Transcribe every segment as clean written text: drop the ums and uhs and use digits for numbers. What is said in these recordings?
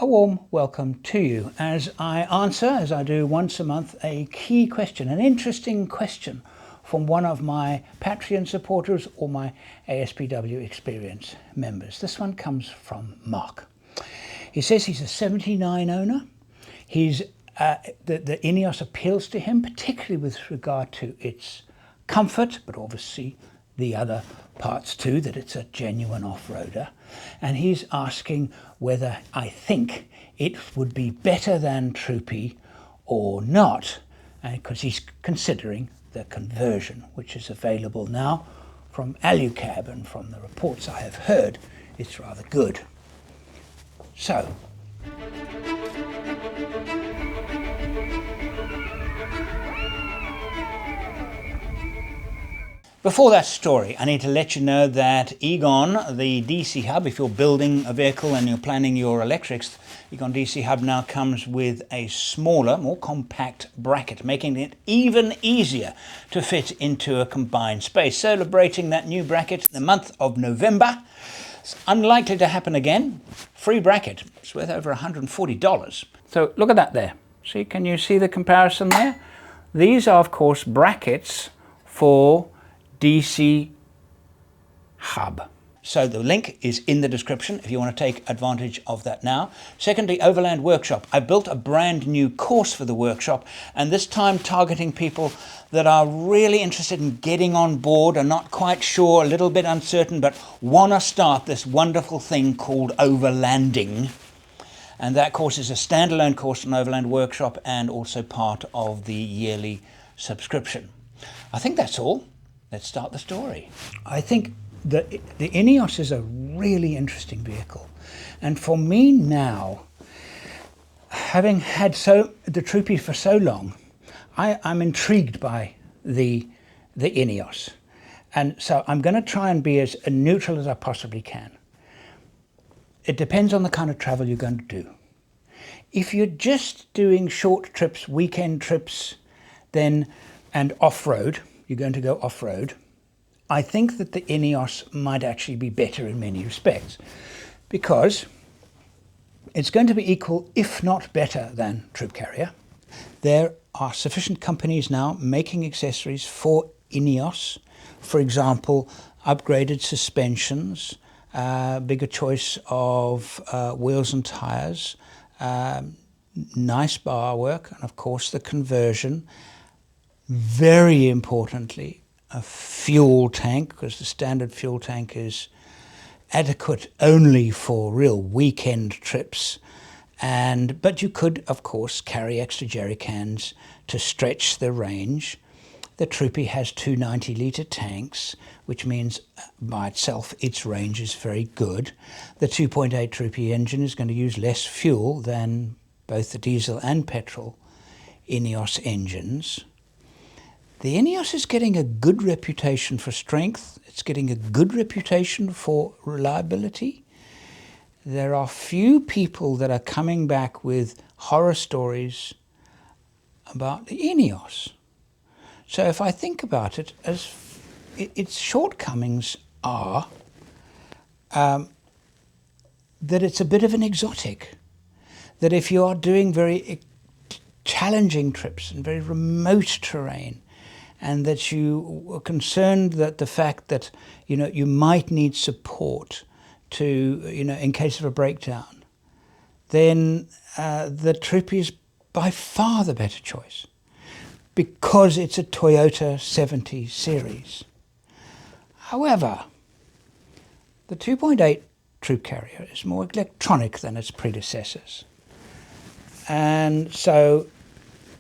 A warm welcome to you as I answer, as I do once a month, a key question, an interesting question from one of my Patreon supporters or my ASPW Experience members. This one comes from Mark. He says he's a 79 owner. The Ineos appeals to him, particularly with regard to its comfort, but obviously the other parts too, that it's a genuine off-roader. And he's asking whether I think it would be better than Troopy or not, because he's considering the conversion, which is available now from Alucab, and from the reports I have heard, it's rather good. So, before that story, I need to let you know that EGON, the DC hub, if you're building a vehicle and you're planning your electrics, EGON DC hub now comes with a smaller, more compact bracket, making it even easier to fit into a combined space. Celebrating that new bracket in the month of November. It's unlikely to happen again. Free bracket. It's worth over $140. So look at that there. See, can you see the comparison there? These are, of course, brackets for DC hub. So the link is in the description if you want to take advantage of that now. Secondly, Overland Workshop. I built a brand new course for the workshop, and this time targeting people that are really interested in getting on board, are not quite sure, a little bit uncertain, but want to start this wonderful thing called Overlanding. And that course is a standalone course on Overland Workshop and also part of the yearly subscription. I think that's all. Let's start the story. I think the Ineos is a really interesting vehicle. And for me now, having had the Troopy for so long, I'm intrigued by the Ineos. And so I'm going to try and be as neutral as I possibly can. It depends on the kind of travel you're going to do. If you're just doing short trips, weekend trips, and off-road, you're going to go off-road, I think that the Ineos might actually be better in many respects, because it's going to be equal, if not better, than Troop Carrier. There are sufficient companies now making accessories for Ineos. For example, upgraded suspensions, bigger choice of wheels and tires, nice bar work, and of course the conversion. Very importantly, a fuel tank, because the standard fuel tank is adequate only for real weekend trips. But you could, of course, carry extra jerry cans to stretch the range. The Troopy has two 90-litre tanks, which means by itself its range is very good. The 2.8 Troopy engine is going to use less fuel than both the diesel and petrol Ineos engines. The Ineos is getting a good reputation for strength. It's getting a good reputation for reliability. There are few people that are coming back with horror stories about the Ineos. So if I think about it, its shortcomings are that it's a bit of an exotic. That if you are doing very challenging trips and very remote terrain, and that you were concerned that the fact that, you might need support to, in case of a breakdown, then the Troopy is by far the better choice, because it's a Toyota 70 series. However, the 2.8 Troop Carrier is more electronic than its predecessors. And so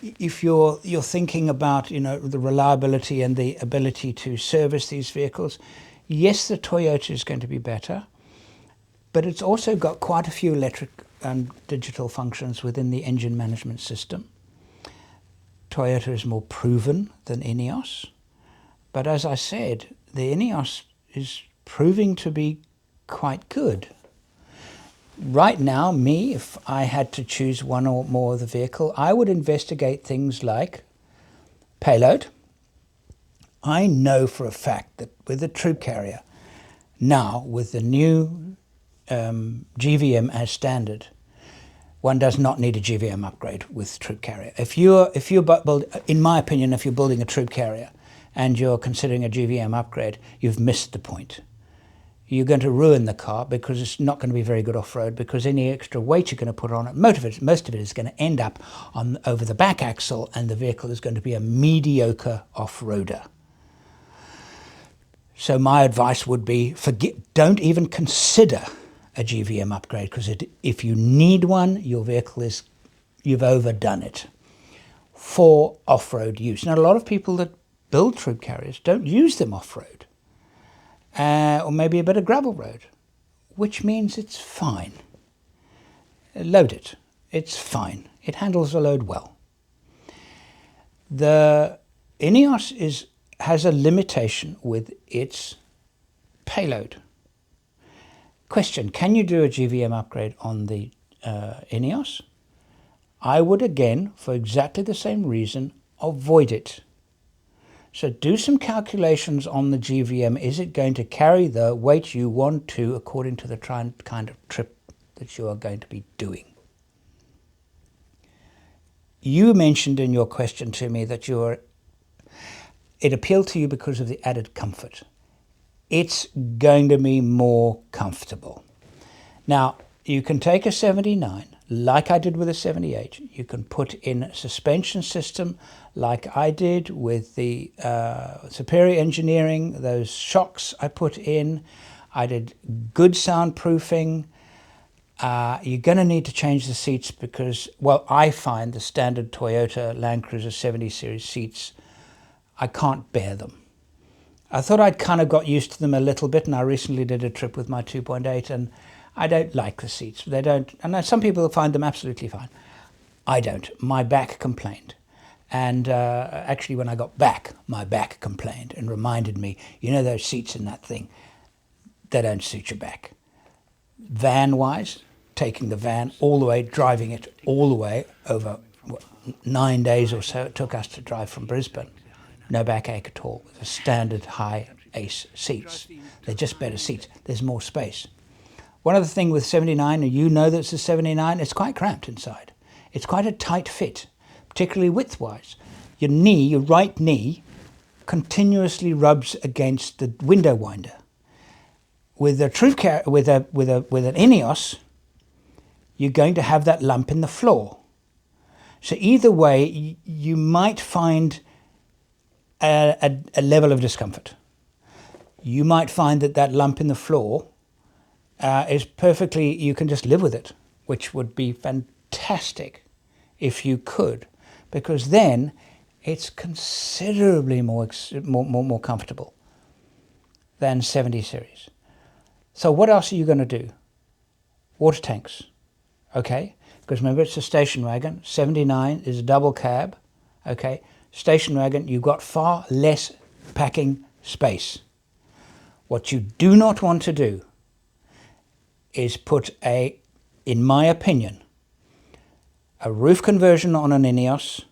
if you're thinking about, the reliability and the ability to service these vehicles, yes, the Toyota is going to be better, but it's also got quite a few electric and digital functions within the engine management system. Toyota is more proven than Ineos, but as I said, the Ineos is proving to be quite good. Right now, if I had to choose one or more of the vehicle, I would investigate things like payload. I know for a fact that with the Troop Carrier, now with the new GVM as standard, one does not need a GVM upgrade with troop carrier. In my opinion, if you're building a troop carrier and you're considering a GVM upgrade, you've missed the point. You're going to ruin the car because it's not going to be very good off-road, because any extra weight you're going to put on it, most of it is going to end up over the back axle, and the vehicle is going to be a mediocre off-roader. So my advice would be, don't even consider a GVM upgrade, because if you need one, your vehicle you've overdone it for off-road use. Now, a lot of people that build troop carriers don't use them off-road. Or maybe a bit of gravel road, which means it's fine. Load it. It's fine. It handles the load well. The Ineos has a limitation with its payload. Question, can you do a GVM upgrade on the Ineos? I would, again, for exactly the same reason, avoid it. So do some calculations on the GVM. Is it going to carry the weight you want to, according to the kind of trip that you are going to be doing? You mentioned in your question to me that it appealed to you because of the added comfort. It's going to be more comfortable. Now, you can take a 79, like I did with a 78. You can put in a suspension system like I did with the Superior Engineering, those shocks I put in. I did good soundproofing. You're going to need to change the seats because, well, I find the standard Toyota Land Cruiser 70 series seats, I can't bear them. I thought I'd kind of got used to them a little bit, and I recently did a trip with my 2.8, and I don't like the seats. They don't, and some people find them absolutely fine. I don't. My back complained. And actually, when I got back, my back complained and reminded me, you know, those seats in that thing, they don't suit your back. Van-wise, taking the van all the way, driving it all the way over 9 days or so it took us to drive from Brisbane. No backache at all. The standard high Ace seats. They're just better seats. There's more space. One other thing with 79, and you know that it's a 79, it's quite cramped inside. It's quite a tight fit, particularly width-wise. Your right knee, continuously rubs against the window winder. With a troop car, with an Ineos, you're going to have that lump in the floor. So either way, you might find a level of discomfort. You might find that lump in the floor is perfectly, you can just live with it, which would be fantastic if you could, because then it's considerably more comfortable than 70 series. So what else are you going to do? Water tanks, okay? Because remember, it's a station wagon. 79 is a double cab, okay? Station wagon, you've got far less packing space. What you do not want to do is put in my opinion, a roof conversion on an Ineos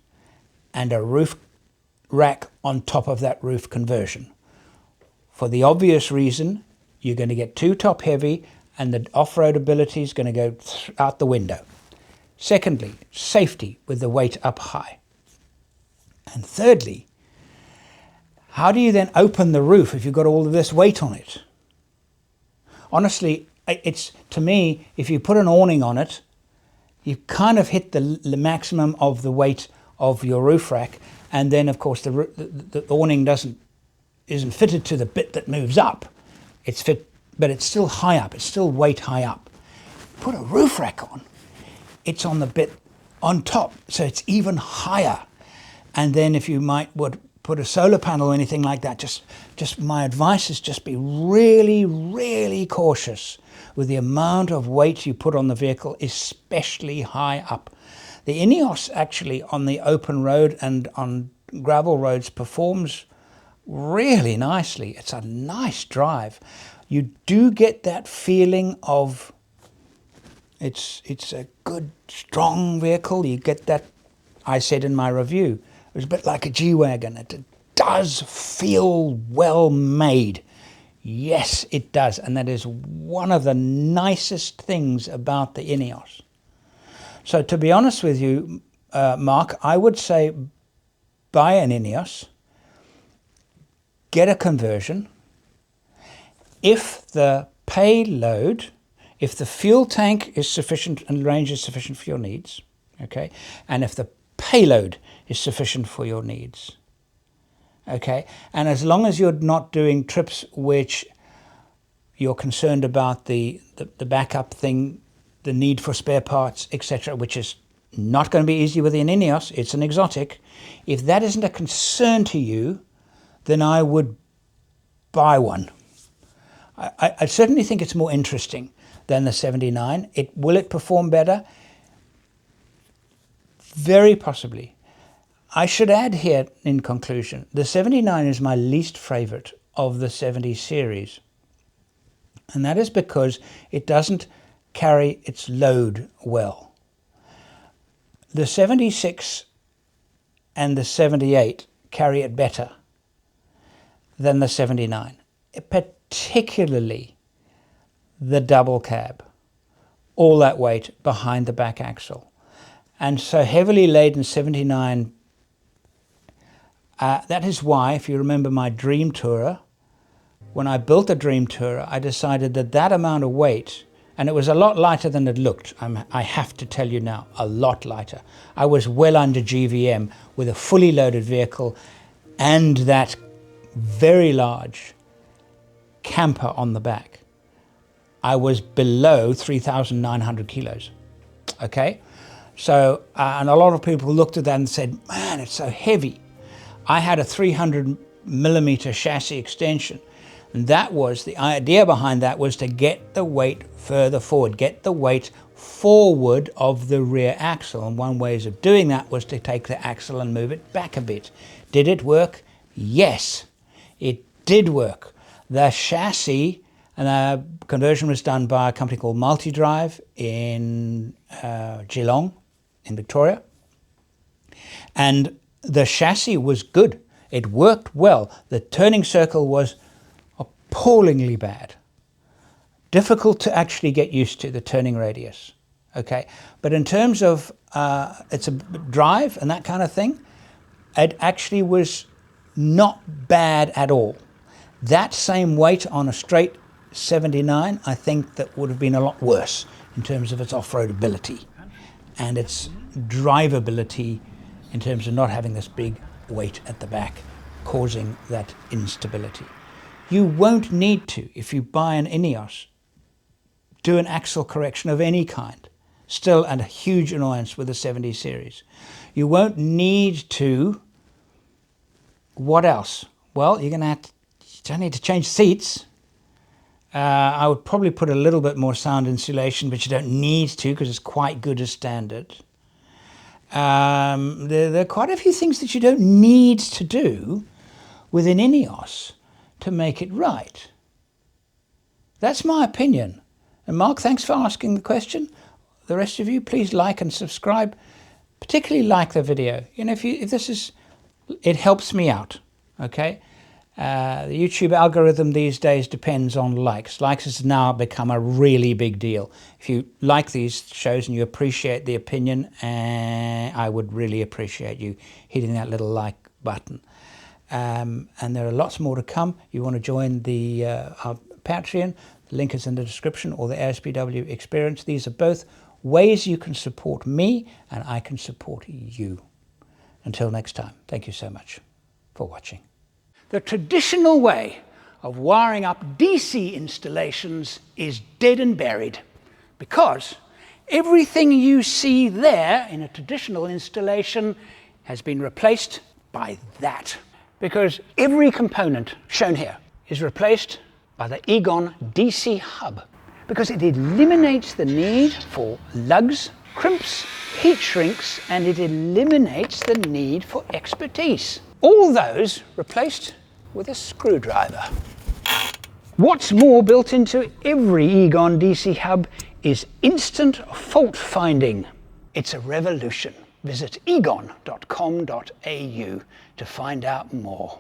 and a roof rack on top of that roof conversion. For the obvious reason, you're going to get too top heavy and the off-road ability is going to go out the window. Secondly, safety with the weight up high. And thirdly, how do you then open the roof if you've got all of this weight on it? Honestly, it's, to me, if you put an awning on it, you kind of hit the maximum of the weight of your roof rack, and then of course the awning isn't fitted to the bit that moves up. It's fit, but it's still high up. It's still weight high up. Put a roof rack on. It's on the bit on top, so it's even higher. And then if you would put a solar panel or anything like that, just my advice is just be really, really cautious with the amount of weight you put on the vehicle, especially high up. The Ineos actually on the open road and on gravel roads performs really nicely. It's a nice drive. You do get that feeling of it's a good, strong vehicle. You get that, I said in my review, it was a bit like a G-Wagon. It does feel well made. Yes, it does. And that is one of the nicest things about the Ineos. So to be honest with you, Mark, I would say buy an Ineos, get a conversion. If the payload, if the fuel tank is sufficient and range is sufficient for your needs, okay, and if the payload is sufficient for your needs, okay, and as long as you're not doing trips which you're concerned about the backup thing, the need for spare parts, etc., which is not going to be easy with an Ineos, it's an exotic. If that isn't a concern to you, then I would buy one. I certainly think it's more interesting than the 79. Will it perform better? Very possibly. I should add here in conclusion, the 79 is my least favorite of the 70 series. And that is because it doesn't carry its load well. The 76 and the 78 carry it better than the 79, particularly the double cab, all that weight behind the back axle. And so heavily laden 79, that is why, if you remember my Dream Tourer, when I built the Dream Tourer, I decided that that amount of weight, and it was a lot lighter than it looked, I have to tell you now, a lot lighter. I was well under GVM with a fully loaded vehicle and that very large camper on the back. I was below 3,900 kilos, okay? So, and a lot of people looked at that and said, man, it's so heavy. I had a 300 millimeter chassis extension. And that was, the idea behind that was to get the weight further forward, get the weight forward of the rear axle. And one way of doing that was to take the axle and move it back a bit. Did it work? Yes, it did work. The chassis, and the conversion was done by a company called Multidrive in Geelong, in Victoria. And the chassis was good. It worked well. The turning circle was appallingly bad. Difficult to actually get used to, the turning radius. Okay, but in terms of it's a drive and that kind of thing, it actually was not bad at all. That same weight on a straight 79, I think that would have been a lot worse in terms of its off-road ability and its drivability in terms of not having this big weight at the back causing that instability. You won't need to, if you buy an Ineos, do an axle correction of any kind. Still a huge annoyance with the 70 series. You won't need to, what else? Well, you don't need to change seats. I would probably put a little bit more sound insulation, but you don't need to because it's quite good as standard. There are quite a few things that you don't need to do with an Ineos to make it right. That's my opinion. And Mark, thanks for asking the question. The rest of you, please like and subscribe. Particularly like the video. You know, if this is, it helps me out. Okay. The YouTube algorithm these days depends on likes. Likes has now become a really big deal. If you like these shows and you appreciate the opinion, I would really appreciate you hitting that little like button. And there are lots more to come. You want to join our Patreon, the link is in the description, or the ASPW Experience. These are both ways you can support me and I can support you. Until next time, thank you so much for watching. The traditional way of wiring up DC installations is dead and buried because everything you see there in a traditional installation has been replaced by that. Because every component shown here is replaced by the EGON DC hub because it eliminates the need for lugs, crimps, heat shrinks, and it eliminates the need for expertise. All those replaced with a screwdriver. What's more, built into every EGON DC hub is instant fault finding. It's a revolution. Visit egon.com.au to find out more.